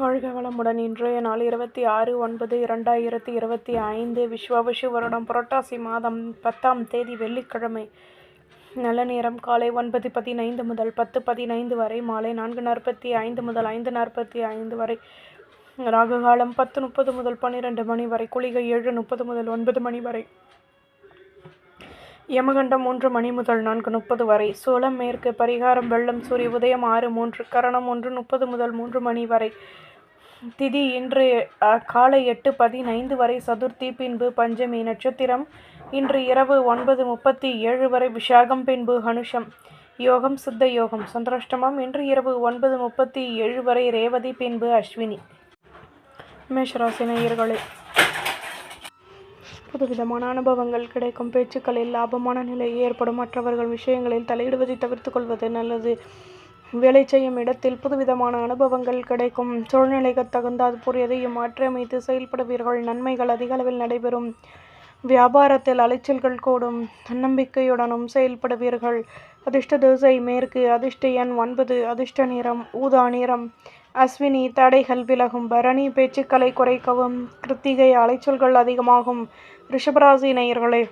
வாழ்க வளமுடன். இன்றைய நாள் 26/9/2025 விஸ்வாவசு வருடம் புரட்டாசி மாதம் 10ஆம் தேதி வெள்ளிக்கிழமை. நல்ல நேரம் காலை 9:15 முதல் 10:15 வரை, மாலை 4:45 முதல் 5:45 வரை, ராகு காலம் 10:30 முதல் 12 மணி வரை, குளிகை 7:30 முதல் 9 மணி வரை, யமகண்டம் 3 மணி முதல் 4:30 வரை, சூலம் மேற்கு, பரிகாரம் வெள்ளம், சூரிய உதயம் 6:03, கரணம் 1:30 முதல் 3 மணி வரை, திதி இன்று காலை 8:15 வரை, சதுர்த்தி பின்பு பஞ்சமி, நட்சத்திரம் இன்று இரவு 9:37 வரை, விஷாகம் பின்பு ஹனுஷம், யோகம் சித்த யோகம், சந்திராஷ்டமம் இன்று இரவு 9:37 வரை, ரேவதி பின்பு அஸ்வினி. மேஷராசி நேயர்களே, புதுவிதமான அனுபவங்கள் கிடைக்கும். பேச்சுக்களில் லாபமான நிலை ஏற்படும். மற்றவர்கள் விஷயங்களில் தலையிடுவதை தவிர்த்து கொள்வது நல்லது. வேலை செய்யும் இடத்தில் புதுவிதமான அனுபவங்கள் கிடைக்கும். சூழ்நிலைக்கு தகுந்தாற்போல் எதையும் மாற்றியமைத்து செயல்படுவீர்கள். நன்மைகள் அதிக அளவில் நடைபெறும். வியாபாரத்தில் அலைச்சல்கள் கூடும். தன்னம்பிக்கையுடனும் செயல்படுவீர்கள். அதிர்ஷ்ட திசை மேற்கு, அதிர்ஷ்ட எண் 9, அதிர்ஷ்ட நிறம் ஊதா நிறம். அஸ்வினி தடைகள் விலகும். பரணி பேச்சுக்களை குறைக்கவும். கிருத்திகை அலைச்சல்கள் அதிகமாகும். ரிஷபராசி நேயர்களே,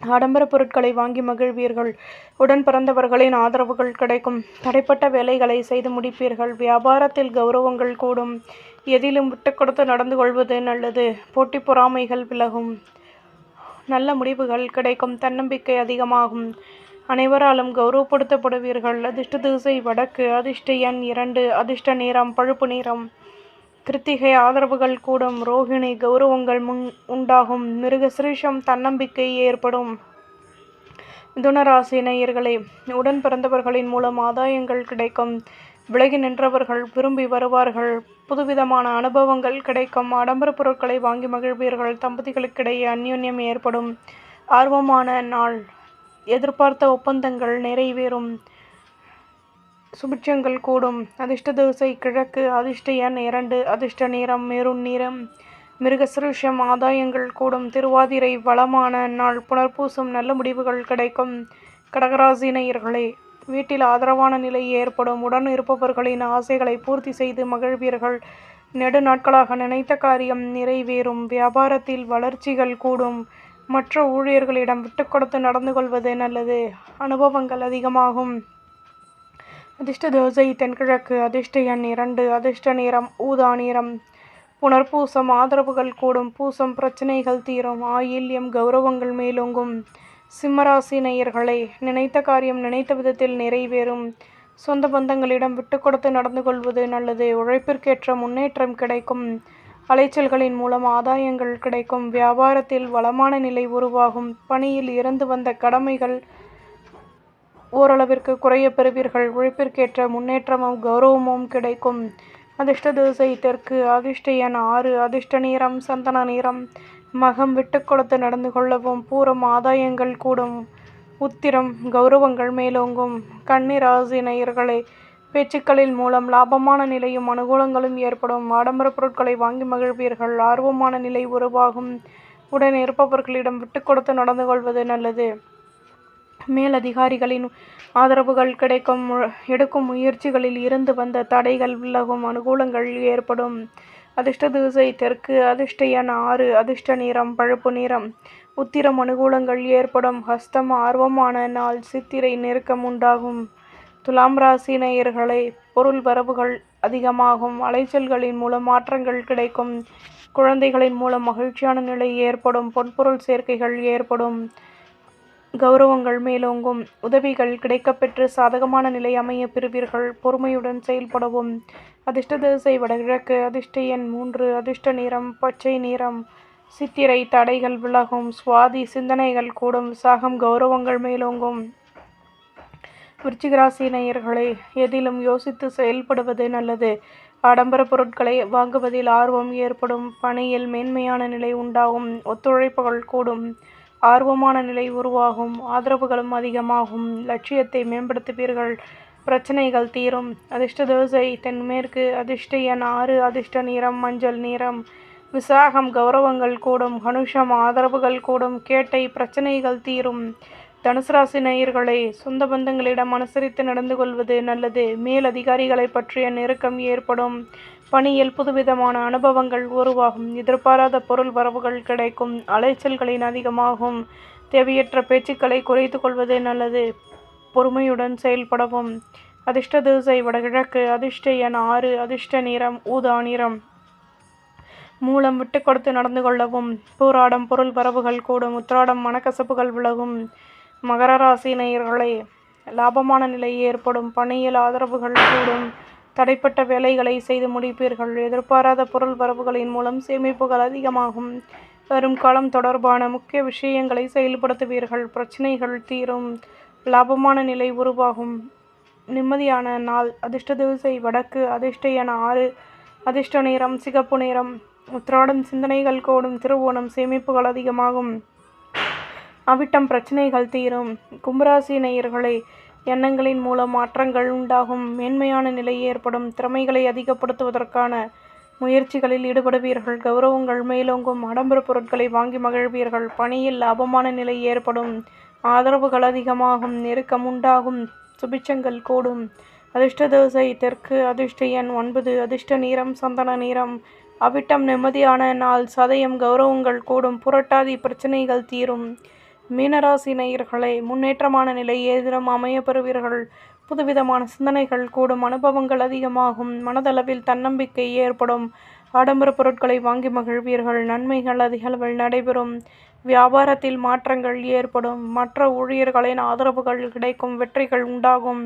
ஆடம்பர பொருட்களை வாங்கி மகிழ்வீர்கள். உடன் பிறந்தவர்களின் ஆதரவுகள் கிடைக்கும். தடைப்பட்ட வேலைகளை செய்து முடிப்பீர்கள். வியாபாரத்தில் கௌரவங்கள் கூடும். எதிலும் விட்டு கொடுத்து நடந்து கொள்வது நல்லது. போட்டி பொறாமைகள் விலகும். நல்ல முடிவுகள் கிடைக்கும். தன்னம்பிக்கை அதிகமாகும். அனைவராலும் கௌரவப்படுத்தப்படுவீர்கள். அதிர்ஷ்ட திசை வடக்கு, அதிர்ஷ்ட எண் 2, அதிர்ஷ்ட நிறம் பழுப்பு நிறம். கிருத்திகை ஆதரவுகள் கூடும். ரோகிணி கௌரவங்கள் உண்டாகும். மிருகசிரீஷம் தன்னம்பிக்கை ஏற்படும். மிதுனராசி நேயர்களே, உடன் பிறந்தவர்களின் மூலம் ஆதாயங்கள் கிடைக்கும். விலகி நின்றவர்கள் விரும்பி வருவார்கள். புதுவிதமான அனுபவங்கள் கிடைக்கும். ஆடம்பர பொருட்களை வாங்கி மகிழ்வீர்கள். தம்பதிகளுக்கிடையே அந்யோன்யம் ஏற்படும். ஆர்வமான நாள். எதிர்பார்த்த ஒப்பந்தங்கள் நிறைவேறும். சுபிட்சங்கள் கூடும். அதிர்ஷ்ட திசை கிழக்கு, அதிர்ஷ்ட எண் 2, அதிர்ஷ்ட நிறம் மெரூன் நிறம். மிருகசிரீஷம் ஆதாயங்கள் கூடும். திருவாதிரை வளமான நாள். புனர்பூசம் நல்ல முடிவுகள் கிடைக்கும். கடகராசி நேயர்களே, வீட்டில் ஆதரவான நிலை ஏற்படும். உடன் இருப்பவர்களின் ஆசைகளை பூர்த்தி செய்து மகிழ்வீர்கள். நெடு நாட்களாக நினைத்த காரியம் நிறைவேறும். வியாபாரத்தில் வளர்ச்சிகள் கூடும். மற்ற ஊழியர்களிடம் விட்டு கொடுத்து நடந்து கொள்வது நல்லது. அனுபவங்கள் அதிகமாகும். அதிர்ஷ்ட திசை தென்கிழக்கு, அதிர்ஷ்ட எண் 2, அதிர்ஷ்ட நிறம் ஊதா நிறம். புனர்பூசம் ஆதரவுகள் கூடும். பூசம் பிரச்சனைகள் தீரும். ஆயில்யம் கௌரவங்கள் மேலோங்கும். சிம்மராசி நேயர்களே, நினைத்த காரியம் நினைத்த விதத்தில் நிறைவேறும். சொந்த பந்தங்களிடம் விட்டு கொடுத்து நடந்து கொள்வது நல்லது. உழைப்பிற்கேற்ற முன்னேற்றம் கிடைக்கும். அலைச்சல்களின் மூலம் ஆதாயங்கள் கிடைக்கும். வியாபாரத்தில் வளமான நிலை உருவாகும். பணியில் இருந்து வந்த கடமைகள் ஓரளவிற்கு குறைய பெறுவீர்கள். உழைப்பிற்கேற்ற முன்னேற்றமும் கௌரவமும் கிடைக்கும். அதிர்ஷ்ட திசை தெற்கு, அதிர்ஷ்ட எண் 6, அதிர்ஷ்ட நிறம் சந்தன நிறம். மகம் விட்டு கொடுத்து நடந்து கொள்ளவும். பூரம் ஆதாயங்கள் கூடும். உத்திரம் கௌரவங்கள் மேலோங்கும். கன்னி ராசி நேயர்களே, பேச்சுக்களின் மூலம் லாபமான நிலையும் அனுகூலங்களும் ஏற்படும். ஆடம்பர பொருட்களை வாங்கி மகிழ்வீர்கள். ஆர்வமான நிலை உருவாகும். உடன் இருப்பவர்களிடம் விட்டு கொடுத்து நடந்து கொள்வது நல்லது. மேலதிகாரிகளின் ஆதரவுகள் கிடைக்கும். எடுக்கும் முயற்சிகளில் இருந்து வந்த தடைகள் விலகும். அனுகூலங்கள் ஏற்படும். அதிர்ஷ்ட திசை தெற்கு, அதிர்ஷ்ட எண் 6, அதிர்ஷ்ட நிறம் பழுப்பு நிறம். உத்திரம் அனுகூலங்கள் ஏற்படும். ஹஸ்தம் ஆர்வமான நாள். சித்திரை நெருக்கம் உண்டாகும். துலாம் ராசி நேயர்களே, பொருள் வரவுகள் அதிகமாகும். அலைச்சல்களின் மூலம் மாற்றங்கள் கிடைக்கும். குழந்தைகளின் மூலம் மகிழ்ச்சியான நிலை ஏற்படும். பொன்பொருள் சேர்க்கைகள் ஏற்படும். கௌரவங்கள் மேலோங்கும். உதவிகள் கிடைக்கப்பெற்று சாதகமான நிலை அமைய பெறுவீர்கள். பொறுமையுடன் செயல்படவும். அதிர்ஷ்ட திசை வடகிழக்கு, அதிர்ஷ்ட எண் 3, அதிர்ஷ்ட நிறம் பச்சை நிறம். சித்திரை தடைகள் விலகும். சுவாதி சிந்தனைகள் கூடும். விசாகம் கௌரவங்கள் மேலோங்கும். விருச்சிகராசி நேயர்களே, எதிலும் யோசித்து செயல்படுவது நல்லது. ஆடம்பர பொருட்களை வாங்குவதில் ஆர்வம் ஏற்படும். பணியில் மேன்மையான நிலை உண்டாகும். ஒத்துழைப்புகள் கூடும். ஆர்வமான நிலை உருவாகும். ஆதரவுகளும் அதிகமாகும். லட்சியத்தை மேம்படுத்துவீர்கள். பிரச்சனைகள் தீரும். அதிர்ஷ்ட திசை தென்மேற்கு, அதிர்ஷ்ட எண் 6, அதிர்ஷ்ட நிறம் மஞ்சள் நிறம். விசாகம் கௌரவங்கள் கூடும். ஹனுஷம் ஆதரவுகள் கூடும். கேட்டை பிரச்சனைகள் தீரும். தனுசு ராசி நேயர்களே, சொந்த பந்தங்களிடம் அனுசரித்து நடந்து கொள்வது நல்லது. மேல் அதிகாரிகளை பற்றிய நெருக்கம் ஏற்படும். பணியில் புதுவிதமான அனுபவங்கள் உருவாகும். எதிர்பாராத பொருள் வரவுகள் கிடைக்கும். அலைச்சல்களின் அதிகமாகும். தேவையற்ற பேச்சுக்களை குறைத்து கொள்வது நல்லது. பொறுமையுடன் செயல்படவும். அதிர்ஷ்ட திசை வடகிழக்கு. அதிர்ஷ்ட எண் 6. அதிர்ஷ்ட நிறம் ஊதா நிறம். மூலம் விட்டு கொடுத்து நடந்து கொள்ளவும். பூராடம் பொருள் வரவுகள் கூடும். உத்திராடம் மனக்கசப்புகள் விலகும். மகர ராசி நேயர்களே, லாபமான நிலை ஏற்படும். பணியில் ஆதரவுகள் கூடும். தடைப்பட்ட வேலைகளை செய்து முடிப்பீர்கள். எதிர்பாராத பொருள் வரவுகளின் மூலம் சேமிப்புகள் அதிகமாகும். வரும் காலம் தொடர்பான முக்கிய விஷயங்களை செயல்படுத்துவீர்கள். பிரச்சனைகள் தீரும். லாபமான நிலை உருவாகும். நிம்மதியான நாள். அதிர்ஷ்ட திசை வடக்கு. அதிர்ஷ்ட எண் 6. அதிர்ஷ்ட நிறம் சிகப்பு நிறம். உத்திராடம் சிந்தனைகள் கூடும். திருவோணம் சேமிப்புகள் அதிகமாகும். அவிட்டம் பிரச்சனைகள் தீரும். கும்பராசி நேயர்களே, எண்ணங்களின் மூலம் மாற்றங்கள் உண்டாகும். மேன்மையான நிலை ஏற்படும். திறமைகளை அதிகப்படுத்துவதற்கான முயற்சிகளில் ஈடுபடுவீர்கள். கௌரவங்கள் மேலோங்கும். ஆடம்பர பொருட்களை வாங்கி மகிழ்வீர்கள். பணியில் லாபமான நிலை ஏற்படும். ஆதரவுகள் அதிகமாகும். நெருக்கம் உண்டாகும். சுபிட்சங்கள் கூடும். அதிர்ஷ்ட திசை தெற்கு. அதிர்ஷ்ட எண் 9. அதிர்ஷ்ட நிறம் சந்தன நிறம். அவிட்டம் நிம்மதியான நாள். சதயம் கௌரவங்கள் கூடும். புரட்டாதி பிரச்சனைகள் தீரும். மீனராசி நேயர்களே, முன்னேற்றமான நிலை ஏதிலும் அமைய பெறுவீர்கள். புதுவிதமான சிந்தனைகள் கூடும். அனுபவங்கள் அதிகமாகும். மனதளவில் தன்னம்பிக்கை ஏற்படும். ஆடம்பர பொருட்களை வாங்கி மகிழ்வீர்கள். நன்மைகள் அதிகளவில் நடைபெறும். வியாபாரத்தில் மாற்றங்கள் ஏற்படும். மற்ற ஊழியர்களின் ஆதரவுகள் கிடைக்கும். வெற்றிகள் உண்டாகும்.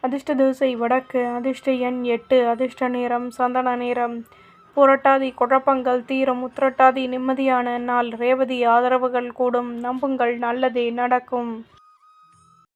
அதிர்ஷ்ட திசை வடக்கு. அதிர்ஷ்ட எண் 8. அதிர்ஷ்ட நிறம் சந்தன நிறம். புரட்டாதி குழப்பங்கள் தீரும். உத்திரட்டாதி நிம்மதியான நாள். ரேவதி ஆதரவுகள் கூடும். நம்புங்கள், நல்லதே நடக்கும்.